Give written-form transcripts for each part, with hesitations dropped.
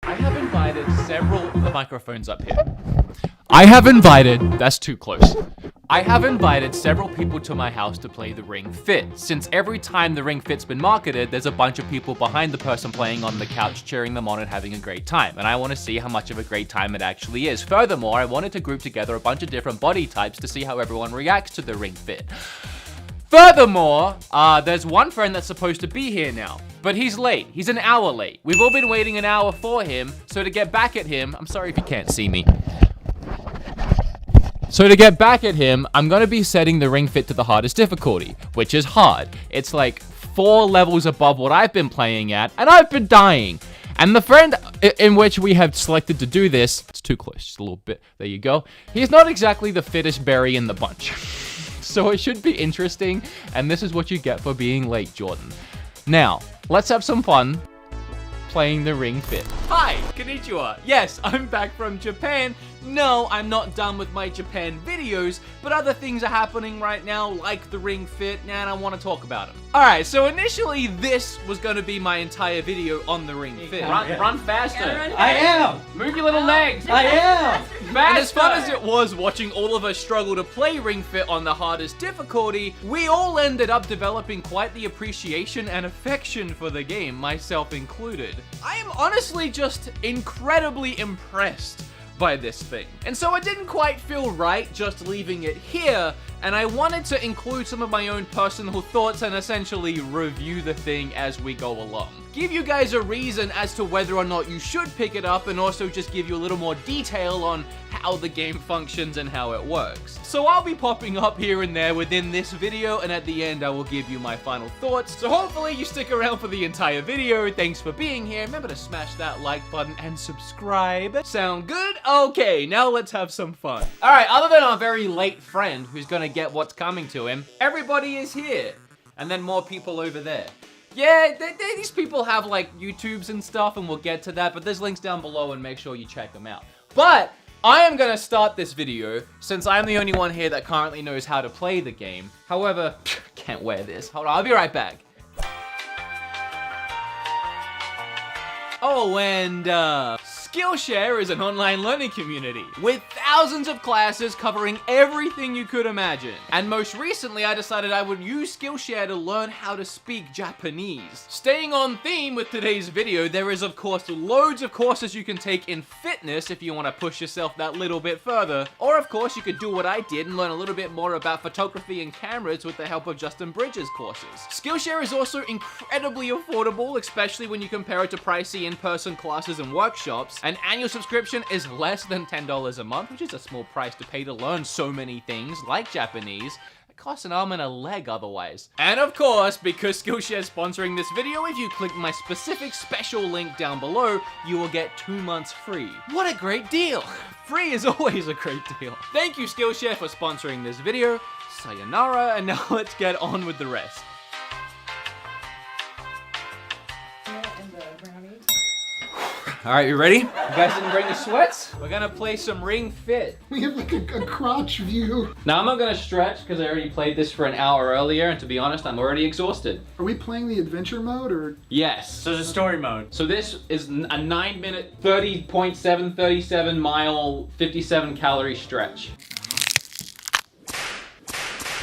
I have invited several the microphones up here. I have invited, that's too close. I have invited several people to my house to play the Ring Fit. Since every time the Ring Fit's been marketed, there's a bunch of people behind the person playing on the couch cheering them on and having a great time. And I want to see how much of a great time it actually is. Furthermore, I wanted to group together a bunch of different body types to see how everyone reacts to the Ring Fit. Furthermore, there's one friend that's supposed to be here now, but he's late. He's an hour late. We've all been waiting an hour for him, so to get back at him, I'm sorry if you can't see me. So to get back at him, I'm gonna be setting the Ring Fit to the hardest difficulty, which is hard. It's like 4 levels above what I've been playing at, and I've been dying. And the friend in which we have selected to do this, it's too close, just a little bit, there you go. He's not exactly the fittest berry in the bunch. So it should be interesting, and this is what you get for being late, Jordan. Now, let's have some fun playing the Ring Fit. Hi, konnichiwa. Yes, I'm back from Japan. No, I'm not done with my Japan videos, but other things are happening right now, like the Ring Fit, and I want to talk about them. Alright, so initially this was going to be my entire video on the Ring Fit. Run faster. I am. Move your little legs. I am. Faster. And as fun as it was watching all of us struggle to play Ring Fit on the hardest difficulty, we all ended up developing quite the appreciation and affection for the game, myself included. I am honestly just incredibly impressed by this thing. And so it didn't quite feel right just leaving it here, and I wanted to include some of my own personal thoughts and essentially review the thing as we go along. Give you guys a reason as to whether or not you should pick it up, and also just give you a little more detail on how the game functions and how it works. So I'll be popping up here and there within this video, and at the end I will give you my final thoughts. So hopefully you stick around for the entire video. Thanks for being here. Remember to smash that like button and subscribe. Sound good? Okay, now let's have some fun. Alright, other than our very late friend who's gonna get what's coming to him, everybody is here. And then more people over there. Yeah, these people have like YouTubes and stuff, and we'll get to that, but there's links down below and make sure you check them out. But I am gonna start this video since I'm the only one here that currently knows how to play the game. However, can't wear this. Hold on, I'll be right back. Oh, and Skillshare is an online learning community with thousands of classes covering everything you could imagine. And most recently, I decided I would use Skillshare to learn how to speak Japanese. Staying on theme with today's video, there is of course loads of courses you can take in fitness if you want to push yourself that little bit further. Or of course, you could do what I did and learn a little bit more about photography and cameras with the help of Justin Bridges' courses. Skillshare is also incredibly affordable, especially when you compare it to pricey in-person classes and workshops. An annual subscription is less than $10 a month, which is a small price to pay to learn so many things like Japanese. It costs an arm and a leg otherwise. And of course, because Skillshare is sponsoring this video, if you click my specific special link down below, you will get 2 months free. What a great deal! Free is always a great deal. Thank you, Skillshare, for sponsoring this video. Sayonara, and now let's get on with the rest. Alright, you ready? You guys didn't bring the sweats? We're gonna play some Ring Fit. We have like a crotch view. Now I'm not gonna stretch because I already played this for an hour earlier, and to be honest, I'm already exhausted. Are we playing the adventure mode or? Yes. So it's a story mode. So this is a 9-minute, 30.737 mile, 57 calorie stretch.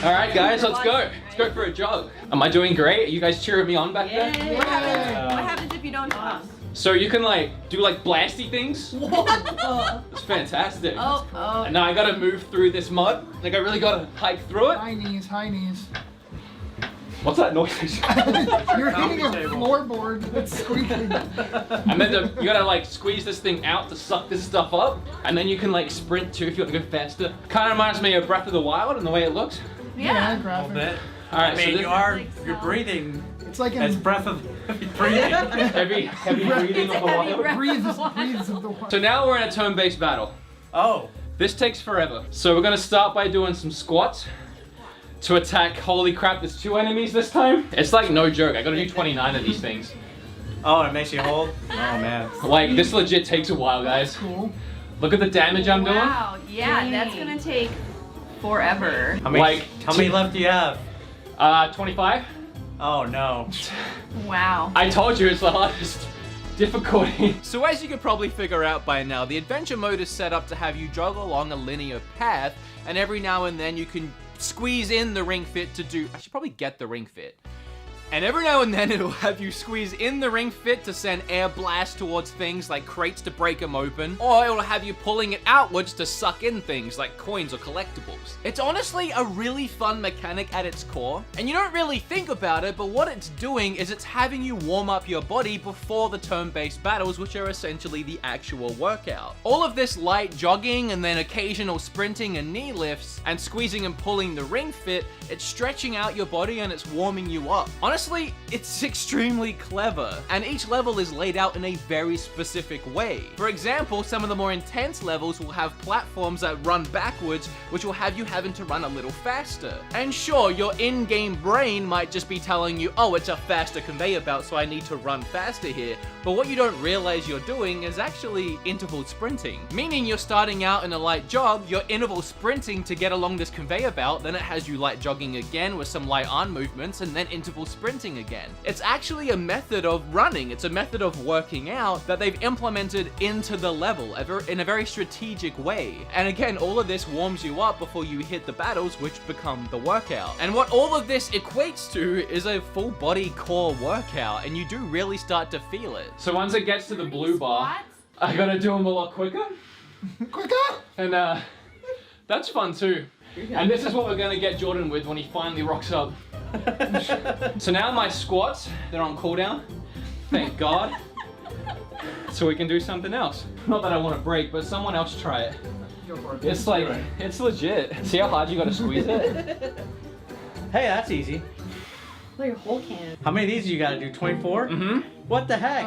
Alright guys, let's go. Let's go for a jog. Am I doing great? Are you guys cheering me on back there? What happens if you don't toss? So you can like do like blasty things. What? It's fantastic. Oh. And now I gotta move through this mud. Like I really gotta hike through it. High knees, high knees. What's that noise? You're hitting a floorboard that's squeaking. And then you gotta like squeeze this thing out to suck this stuff up. And then you can like sprint too if you want to go faster. Kind of reminds me of Breath of the Wild and the way it looks. Yeah, A graphic. little bit. Alright, I mean, so you're breathing. It's like It's in breath of breathing. heavy breathing of the water. breathes of the water. So now we're in a turn-based battle. Oh. This takes forever. So we're gonna start by doing some squats to attack. Holy crap, there's 2 enemies this time? It's like no joke, I gotta do 29 of these things. Oh, it makes you hold? Oh man. Like, this legit takes a while, guys. Cool. Look at the damage I'm doing. Wow, yeah, that's gonna take forever. How many left do you have? 25. Oh no. Wow. I told you it's the hardest. difficulty. So as you could probably figure out by now, the adventure mode is set up to have you jog along a linear path, and every now and then you can squeeze in the Ring Fit to do... I should probably get the Ring Fit. And every now and then it'll have you squeeze in the Ring Fit to send air blast towards things like crates to break them open, or it'll have you pulling it outwards to suck in things like coins or collectibles. It's honestly a really fun mechanic at its core, and you don't really think about it, but what it's doing is it's having you warm up your body before the turn-based battles, which are essentially the actual workout. All of this light jogging and then occasional sprinting and knee lifts and squeezing and pulling the Ring Fit, it's stretching out your body and it's warming you up. Honestly, it's extremely clever, and each level is laid out in a very specific way. For example, some of the more intense levels will have platforms that run backwards, which will have you having to run a little faster. And sure, your in-game brain might just be telling you, oh, it's a faster conveyor belt, so I need to run faster here. But what you don't realize you're doing is actually interval sprinting. Meaning you're starting out in a light jog, you're interval sprinting to get along this conveyor belt, then it has you light jogging again with some light arm movements, and then interval sprinting again. It's actually a method of running, it's a method of working out that they've implemented into the level in a very strategic way. And again, all of this warms you up before you hit the battles, which become the workout. And what all of this equates to is a full body core workout, and you do really start to feel it. So once it gets to the blue bar, I gotta do them a lot quicker. Quicker! And that's fun too. And this is what we're gonna get Jordan with when he finally rocks up. So now my squats, they're on cooldown. Thank God. So we can do something else. Not that I want to break, but someone else try it. It's like, it's legit. See how hard you gotta squeeze it? Hey, that's easy. Like a whole can. How many of these you gotta do? 24? Mm-hmm. What the heck?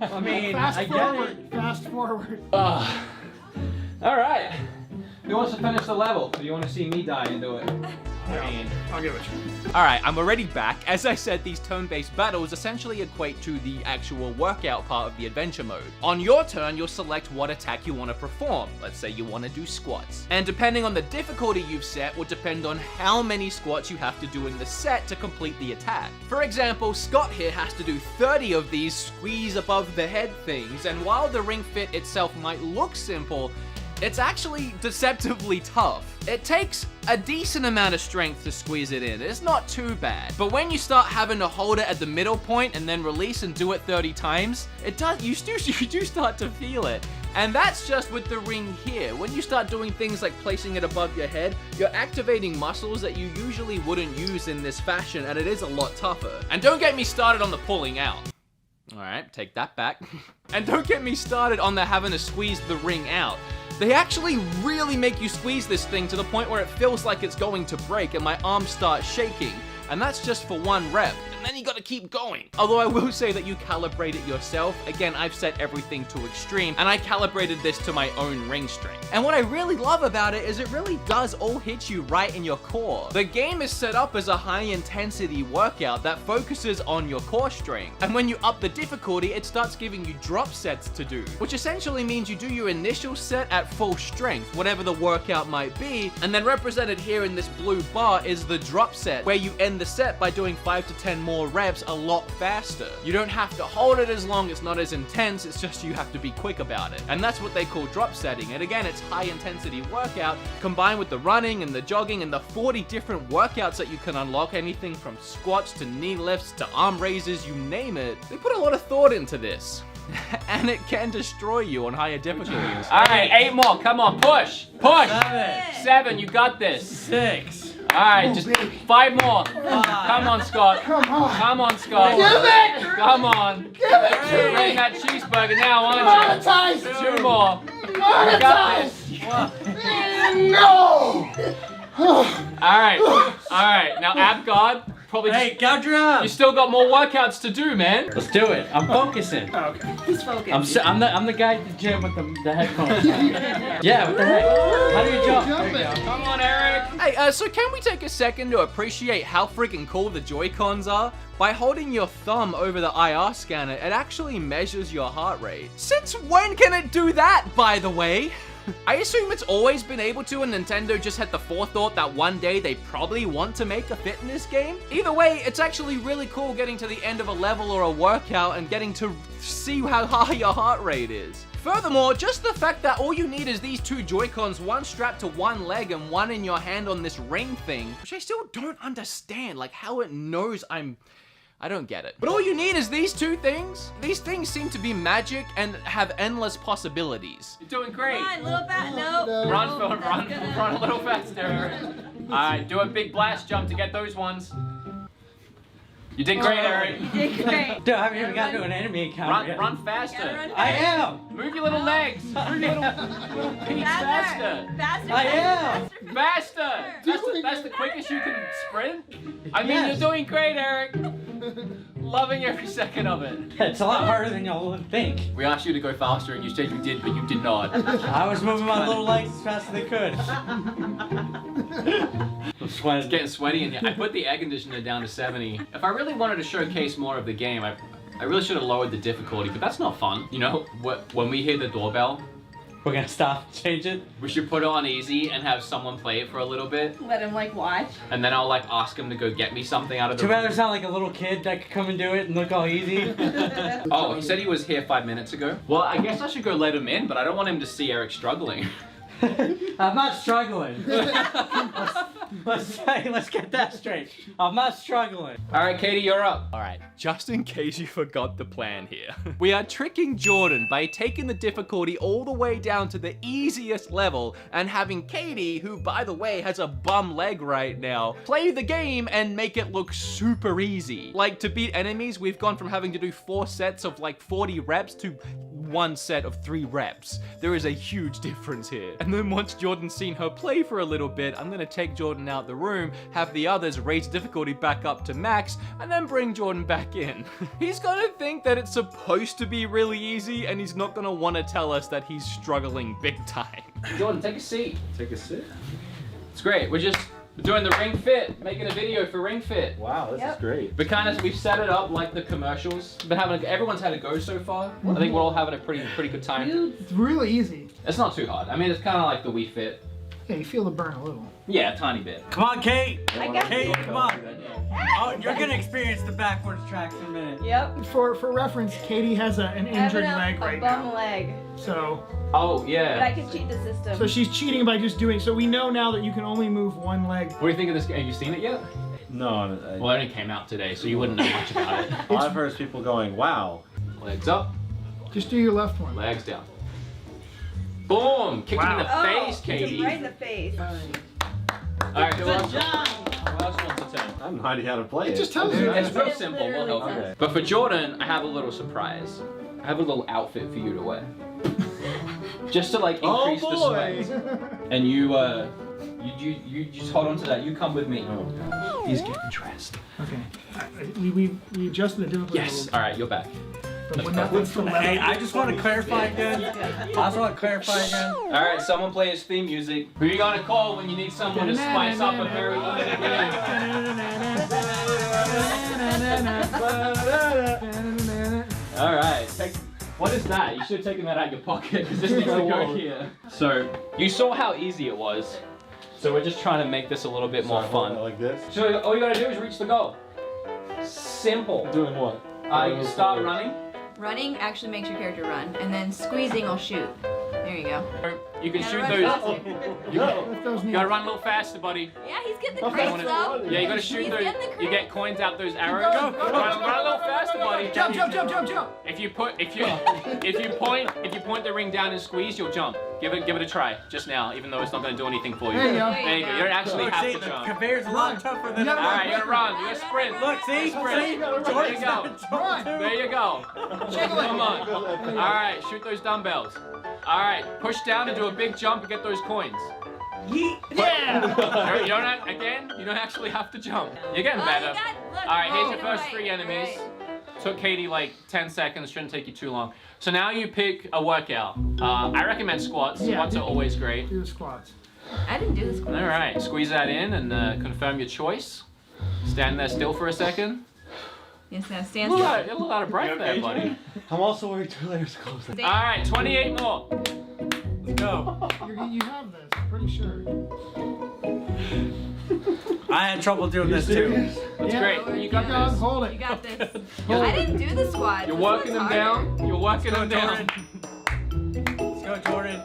I mean, I get it. Fast forward. All right. Who wants to finish the level? Or do you want to see me die and do it? I mean, I'll give it to you. Alright, I'm already back. As I said, these turn-based battles essentially equate to the actual workout part of the adventure mode. On your turn, you'll select what attack you want to perform. Let's say you want to do squats. And depending on the difficulty you've set will depend on how many squats you have to do in the set to complete the attack. For example, Scott here has to do 30 of these squeeze above the head things, and while the Ring Fit itself might look simple, it's actually deceptively tough. It takes a decent amount of strength to squeeze it in. It's not too bad. But when you start having to hold it at the middle point and then release and do it 30 times, you do start to feel it. And that's just with the ring here. When you start doing things like placing it above your head, you're activating muscles that you usually wouldn't use in this fashion, and it is a lot tougher. And don't get me started on the pulling out. Alright, take that back. And don't get me started on the having to squeeze the ring out. They actually really make you squeeze this thing to the point where it feels like it's going to break and my arms start shaking. And that's just for one rep. And then you gotta keep going. Although I will say that you calibrate it yourself. Again, I've set everything to extreme, and I calibrated this to my own ring strength. And what I really love about it is it really does all hit you right in your core. The game is set up as a high-intensity workout that focuses on your core strength. And when you up the difficulty, it starts giving you drop sets to do, which essentially means you do your initial set at full strength, whatever the workout might be, and then represented here in this blue bar is the drop set, where you end the set by doing 5 to 10 more reps a lot faster. You don't have to hold it as long, it's not as intense, it's just you have to be quick about it. And that's what they call drop setting. And again, it's high intensity workout combined with the running and the jogging and the 40 different workouts that you can unlock, anything from squats to knee lifts to arm raises, you name it. They put a lot of thought into this. And it can destroy you on higher difficulties. Alright, 8 more, come on, push! Push! 7, you got this. 6. Alright, just 5 more. Come on, Scott. Come on. Come on, Scott. Give it! Come on. Give it You're to eating me! that cheeseburger now, aren't you? Monetize! 2 more. You got this. No! Alright, alright. Now, ab guard. Probably Hey, gouge your arms. you still got more workouts to do, man. Let's do it. I'm focusing. Okay. He's focused. I'm the guy at the gym with the headphones. Yeah, what the heck? How do you jump? Jump There you it. go. Come on, Eric. Hey, so can we take a second to appreciate how freaking cool the Joy-Cons are? By holding your thumb over the IR scanner, it actually measures your heart rate. Since when can it do that, by the way? I assume it's always been able to, and Nintendo just had the forethought that one day they probably want to make a fitness game. Either way, it's actually really cool getting to the end of a level or a workout and getting to see how high your heart rate is. Furthermore, just the fact that all you need is these two Joy-Cons, one strapped to one leg and one in your hand on this ring thing, which I still don't understand, like how it knows I don't get it. But all you need is these two things. These things seem to be magic and have endless possibilities. You're doing great. Come on, little fat, no. Run, Phil, run a little faster. Alright, do a big blast jump to get those ones. You did great, Eric. You did great. Dude, I haven't even got to an enemy account yet. Run faster. Run I am. Move your little legs. Move your little peaks faster. Faster. I am. Faster. That's the quickest you can sprint. I mean, You're doing great, Eric. Loving every second of it. It's a lot harder than y'all would think. We asked you to go faster, and you said you did, but you did not. I was moving my little legs as fast as they could. It's getting sweaty in here. I put the air conditioner down to 70. If I really wanted to showcase more of the game, I really should have lowered the difficulty, but that's not fun. You know, when we hear the doorbell, We're gonna stop, change it. we should put it on easy and have someone play it for a little bit, Let him like watch. and then I'll like ask him to go get me something out of the Too bad room. there's not like a little kid that could come and do it and look all easy. Oh, he said he was here 5 minutes ago. Well, I guess I should go let him in, but I don't want him to see Eric struggling. I'm not struggling. Let's get that straight. I'm not struggling. All right, Katie, you're up. All right, just in case you forgot the plan here. We are tricking Jordan by taking the difficulty all the way down to the easiest level and having Katie, who by the way has a bum leg right now, play the game and make it look super easy. Like to beat enemies, we've gone from having to do 4 sets of like 40 reps to 1 set of 3 reps. There is a huge difference here. And then once Jordan's seen her play for a little bit, I'm gonna take Jordan out the room, have the others raise difficulty back up to max, and then bring Jordan back in. He's gonna think that it's supposed to be really easy, and he's not gonna wanna tell us that he's struggling big time. Jordan, take a seat. Take a sit. It's great. We're doing the Ring Fit, making a video for Ring Fit. Wow, this is great. We've set it up like the commercials. Everyone's had a go so far. I think we're all having a pretty good time. It's really easy. It's not too hard. I mean, it's kind of like the Wii Fit. Yeah, you feel the burn a little. Yeah, a tiny bit. Come on, Kate. I got Kate, you. come on. Oh, you're gonna experience the backwards tracks in a minute. Yep. For reference, Katie has an injured leg right a bum now. leg. So Oh, But I yeah. can cheat the system. so she's cheating by just doing. So we know now that you can only move one leg. What do you think of this game? Have you seen it yet? No, Well, it only came out today, so you wouldn't know much about it. all I've heard is people going, wow. Legs up, Just do your left one. legs down. Boom! Kick him in the Oh, face, hit him Katie. right in the face. All right, who else? Who else wants to turn? I have no idea how to play it. Just tell me. It's real simple. We'll help you. Okay. But for Jordan, I have a little surprise. I have a little outfit for you to wear. Just to like increase the sweat. And you just hold on to that. You come with me. Oh. He's getting dressed. Okay. We adjusted the difficulty. Yes. All right, you're back. But when that one's the Hey, left. I just want to clarify again. All right, someone play his theme music. Who you gonna call when you need someone to spice up a very easy game? All right. What is that? You should have taken that out of your pocket because this needs to go here. So you saw how easy it was. So we're just trying to make this a little bit more fun. Like this? So all you gotta do is reach the goal. Simple. Doing what? You start running. Running actually makes your character run, and then squeezing will shoot. There you go. You can Gotta shoot run those. faster. Lift those You knees. gotta run a little faster, buddy. Yeah, he's getting the Okay. crates though. Yeah, you gotta shoot He's those. getting the You crates. get coins out those arrows. Run a little faster, buddy. Jump, jump, jump, jump, jump. If you point the ring down and squeeze, you'll jump. Give it a try just now, even though it's not gonna do anything for you. There you go. There you go. You don't actually Look, have see, to the jump. conveyor's a lot tougher than You All gotta right, you gotta run. You gotta sprint. Look, see? Sprint. See? There you go. Run. There you go. Come on. All right, shoot those dumbbells. All right, push down and do a big jump and get those coins. Yeah. You don't actually have to jump. You're getting Oh, better. you got- look, All right, here's your oh, first right, 3 enemies. right. Took Katie like 10 seconds, shouldn't take you too long. So now you pick a workout. I recommend squats. Yeah, Squats are always great. Do the squats. I didn't do this. All right, squeeze that in and confirm your choice. Stand there still for a second. Yes, now A stand little still. out of breath there, buddy. I'm also wearing 2 layers of clothes. All right, 28 more. Go. You have this, I'm pretty sure. I had trouble doing this too. That's great. You got Go, this. hold it. You got this. I didn't do the squats. You're This working one's them harder. down. You're working them down. Let's go, Jordan.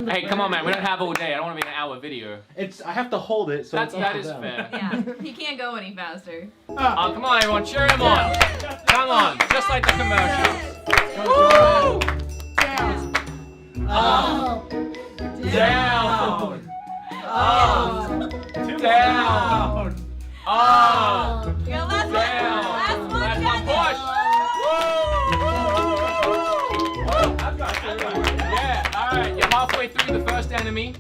Hey, come on, man. We don't have all day. I don't want to be an hour video. I have to hold it, so That is fair. Yeah, he can't go any faster. Oh, come on, everyone. Cheer him on. Come on. Just like the commercial. Woo! Down. Up. Down. Up. Down. Up. You got last one. Down. Last one. Last one. Push. I've got it. Yeah. All right. You're halfway through the first enemy.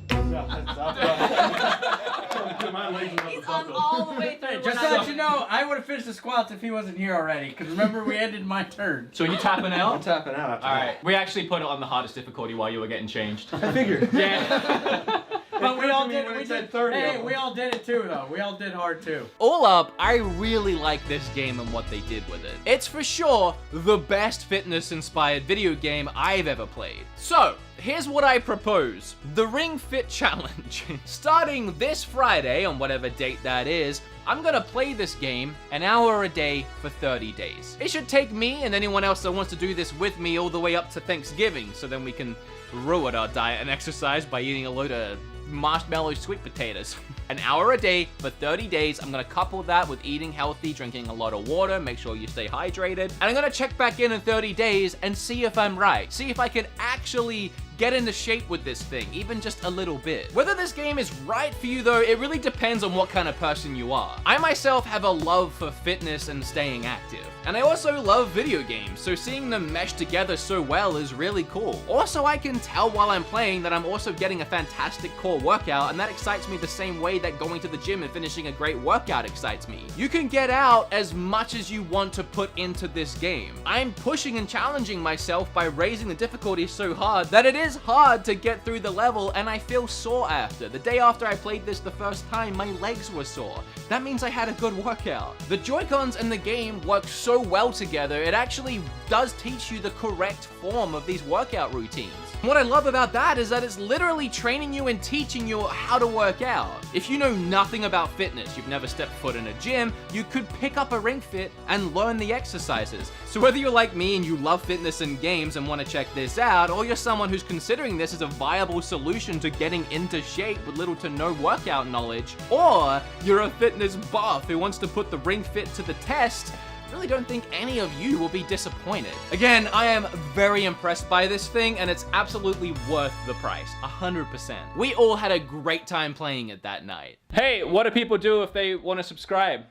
My legs are He's on all the way through. Just to let you know, I would have finished the squats if he wasn't here already. Because remember, we ended my turn. So you tapping I'm out? tapping out after All right. We actually put it on the hardest difficulty while you were getting changed. that. I figured. Yeah. But we all did it. when We it said did 30 of Hey, them. we all did it too, though. We all did hard too. All up, I really like this game and what they did with it. It's for sure the best fitness-inspired video game I've ever played. So, here's what I propose. The Ring Fit Challenge. Starting this Friday, on whatever date that is, I'm gonna play this game an hour a day for 30 days. It should take me and anyone else that wants to do this with me all the way up to Thanksgiving, so then we can ruin our diet and exercise by eating a load of marshmallow sweet potatoes. An hour a day for 30 days. I'm gonna couple that with eating healthy, drinking a lot of water, make sure you stay hydrated. And I'm gonna check back in 30 days and see if I'm right. See if I can actually get into shape with this thing, even just a little bit. Whether this game is right for you though, it really depends on what kind of person you are. I myself have a love for fitness and staying active. And I also love video games, so seeing them mesh together so well is really cool. Also, I can tell while I'm playing that I'm also getting a fantastic core workout, and that excites me the same way that going to the gym and finishing a great workout excites me. You can get out as much as you want to put into this game. I'm pushing and challenging myself by raising the difficulty so hard that it is hard to get through the level, and I feel sore after. The day after I played this the first time, my legs were sore. That means I had a good workout. The Joy-Cons and the game work so well together, it actually does teach you the correct form of these workout routines. What I love about that is that it's literally training you and teaching you how to work out. If you know nothing about fitness, you've never stepped foot in a gym, you could pick up a Ring Fit and learn the exercises. So whether you're like me and you love fitness and games and want to check this out, or you're someone who's considering this as a viable solution to getting into shape with little to no workout knowledge, or you're a fitness buff who wants to put the Ring Fit to the test, I really don't think any of you will be disappointed. Again, I am very impressed by this thing, and it's absolutely worth the price, 100%. We all had a great time playing it that night. Hey, what do people do if they want to subscribe?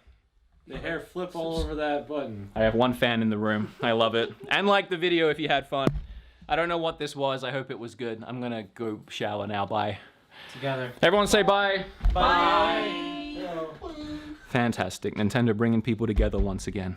The hair flip all over that button. I have one fan in the room. I love it. And like the video if you had fun. I don't know what this was. I hope it was good. I'm gonna go shower now. Bye. Together. Everyone say bye. Bye. Fantastic. Nintendo bringing people together once again.